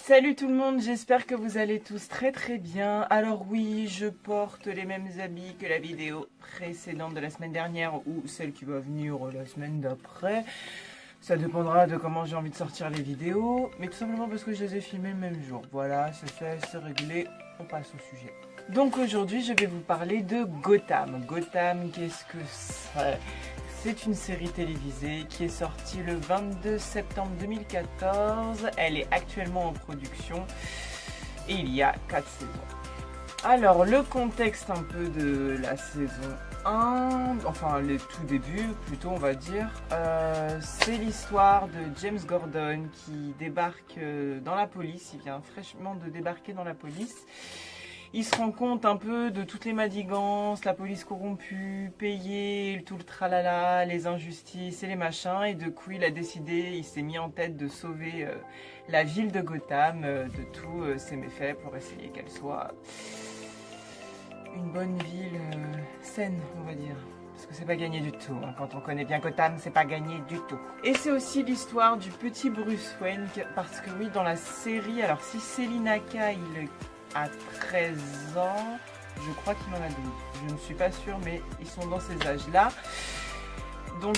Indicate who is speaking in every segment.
Speaker 1: Salut tout le monde, j'espère que vous allez tous très très bien. Alors oui, je porte les mêmes habits que la vidéo précédente de la semaine dernière ou celle qui va venir la semaine d'après. Ça dépendra de comment j'ai envie de sortir les vidéos, mais tout simplement parce que je les ai filmées le même jour. Voilà, c'est fait, c'est réglé, on passe au sujet. Donc aujourd'hui, je vais vous parler de Gotham. Gotham, qu'est-ce que c'est ? C'est une série télévisée qui est sortie le 22 septembre 2014. Elle est actuellement en production et il y a 4 saisons. Alors, le contexte un peu de la saison 1, enfin le tout début plutôt on va dire, c'est l'histoire de James Gordon qui débarque dans la police. Il vient fraîchement de débarquer dans la police. Il se rend compte un peu de toutes les manigances, la police corrompue, payée, tout le tralala, les injustices et les machins. Et du coup, il a décidé, il s'est mis en tête de sauver la ville de Gotham de tous ses méfaits pour essayer qu'elle soit une bonne ville saine, on va dire. Parce que c'est pas gagné du tout, hein. Quand on connaît bien Gotham, c'est pas gagné du tout. Et c'est aussi l'histoire du petit Bruce Wayne, parce que oui, dans la série, alors si Selina Kyle à 13 ans, je crois qu'il en a 12. Je ne suis pas sûre, mais ils sont dans ces âges-là. Donc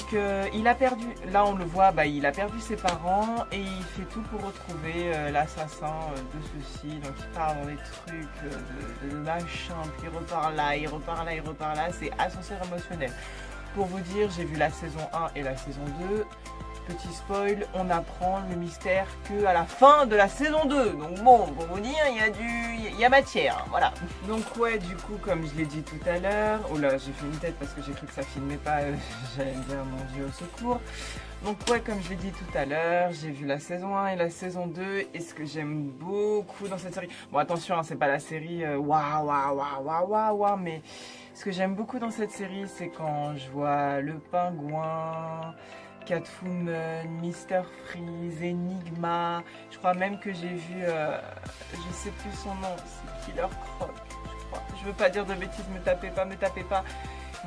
Speaker 1: il a perdu, là on le voit, il a perdu ses parents et il fait tout pour retrouver l'assassin de ceux-ci. Donc il part dans des trucs de machin, puis il repart là, il repart là, il repart là. C'est ascenseur émotionnel. Pour vous dire, j'ai vu la saison 1 et la saison 2. Petit spoil, on apprend le mystère qu'à la fin de la saison 2. Donc bon, pour vous dire, il y a matière, voilà. Donc ouais, du coup, comme je l'ai dit tout à l'heure, oh là, j'ai fait une tête parce que j'ai cru que ça filmait pas, j'allais me dire mon Dieu au secours. Donc ouais, comme je l'ai dit tout à l'heure, j'ai vu la saison 1 et la saison 2, et ce que j'aime beaucoup dans cette série, bon attention, hein, c'est pas la série waouh, mais ce que j'aime beaucoup dans cette série, c'est quand je vois le pingouin, Catwoman, Mr. Freeze, Enigma, je crois même que j'ai vu, je sais plus son nom, c'est Killer Croc, je crois. Je veux pas dire de bêtises, me tapez pas,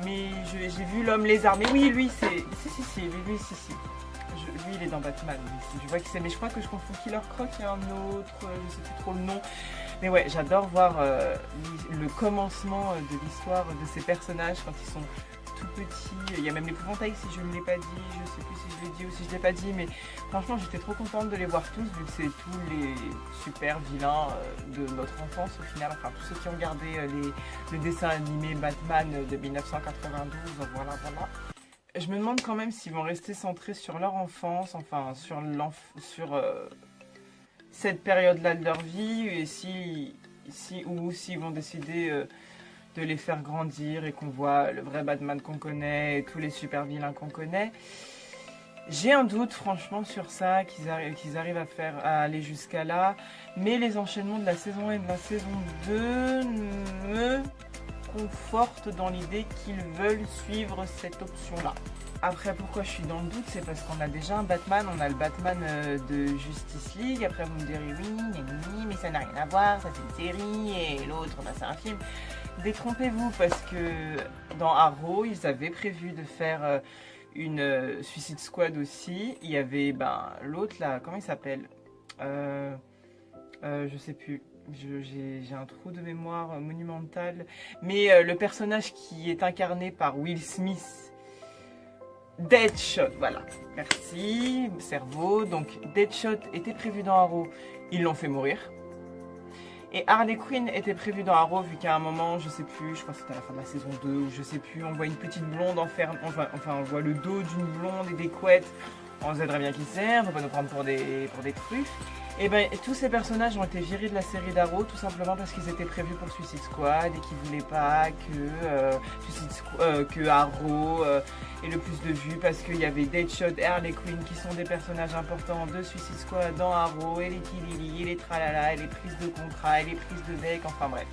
Speaker 1: mais j'ai vu l'homme lézard, mais oui, lui, c'est, si, lui, lui, il est dans Batman, je vois qui c'est, mais je crois que je confonds Killer Croc et un autre, je sais plus trop le nom. Mais ouais, j'adore voir le commencement de l'histoire de ces personnages quand ils sont tout petits. Il y a même l'épouvantail si je ne l'ai pas dit, je sais plus si je l'ai dit ou si je ne l'ai pas dit, mais franchement j'étais trop contente de les voir tous vu que c'est tous les super vilains de notre enfance au final, enfin tous ceux qui ont regardé le dessin animé Batman de 1992, voilà. Je me demande quand même s'ils vont rester centrés sur leur enfance, enfin sur cette période-là de leur vie, et s'ils vont décider de les faire grandir et qu'on voit le vrai Batman qu'on connaît et tous les super vilains qu'on connaît. J'ai un doute franchement sur ça, qu'ils arrivent à aller jusqu'à là, mais les enchaînements de la saison 1 et de la saison 2 me confortent dans l'idée qu'ils veulent suivre cette option-là. Après, pourquoi je suis dans le doute, c'est parce qu'on a déjà un Batman, on a le Batman de Justice League. Après, vous me direz oui, mais ça n'a rien à voir, ça c'est une série, et l'autre, c'est un film. Détrompez-vous, parce que dans Arrow, ils avaient prévu de faire une Suicide Squad aussi. Il y avait l'autre là, comment il s'appelle, je sais plus. J'ai un trou de mémoire monumental. Mais le personnage qui est incarné par Will Smith, Deadshot, voilà, merci, cerveau. Donc Deadshot était prévu dans Arrow, ils l'ont fait mourir. Et Harley Quinn était prévue dans Arrow, vu qu'à un moment, je sais plus, je crois que c'était à la fin de la saison 2, ou je sais plus, on voit une petite blonde enfermée, enfin on voit le dos d'une blonde et des couettes. On sait très bien qui c'est, on ne peut pas nous prendre pour des truffes. Et tous ces personnages ont été virés de la série d'Arrow tout simplement parce qu'ils étaient prévus pour Suicide Squad et qu'ils ne voulaient pas que Arrow ait le plus de vues, parce qu'il y avait Deadshot et Harley Quinn qui sont des personnages importants de Suicide Squad dans Arrow, et les Kilili, et les tralala, et les prises de contrat, et les prises de bec, enfin bref.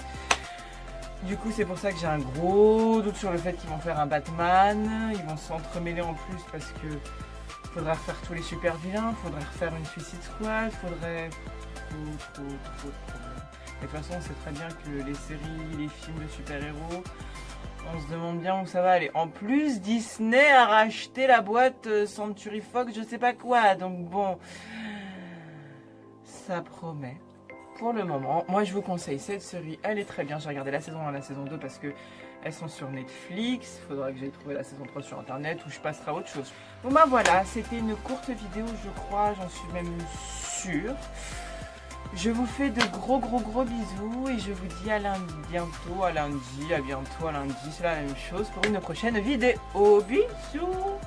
Speaker 1: Du coup, c'est pour ça que j'ai un gros doute sur le fait qu'ils vont faire un Batman. Ils vont s'entremêler en plus parce que faudrait refaire tous les super vilains, faudrait refaire une Suicide Squad, faudrait trop de problèmes. Et de toute façon, on sait très bien que les séries, les films de super-héros, on se demande bien où ça va aller. En plus, Disney a racheté la boîte Century Fox, je sais pas quoi. Donc bon, ça promet. Pour le moment, moi je vous conseille cette série, elle est très bien. J'ai regardé la saison 1 et la saison 2 parce que elles sont sur Netflix. Il faudra que j'aille trouver la saison 3 sur internet ou je passerai à autre chose. Bon ben voilà, c'était une courte vidéo, je crois, j'en suis même sûre. Je vous fais de gros bisous et je vous dis à lundi, à bientôt à lundi, c'est la même chose pour une prochaine vidéo. Bisous.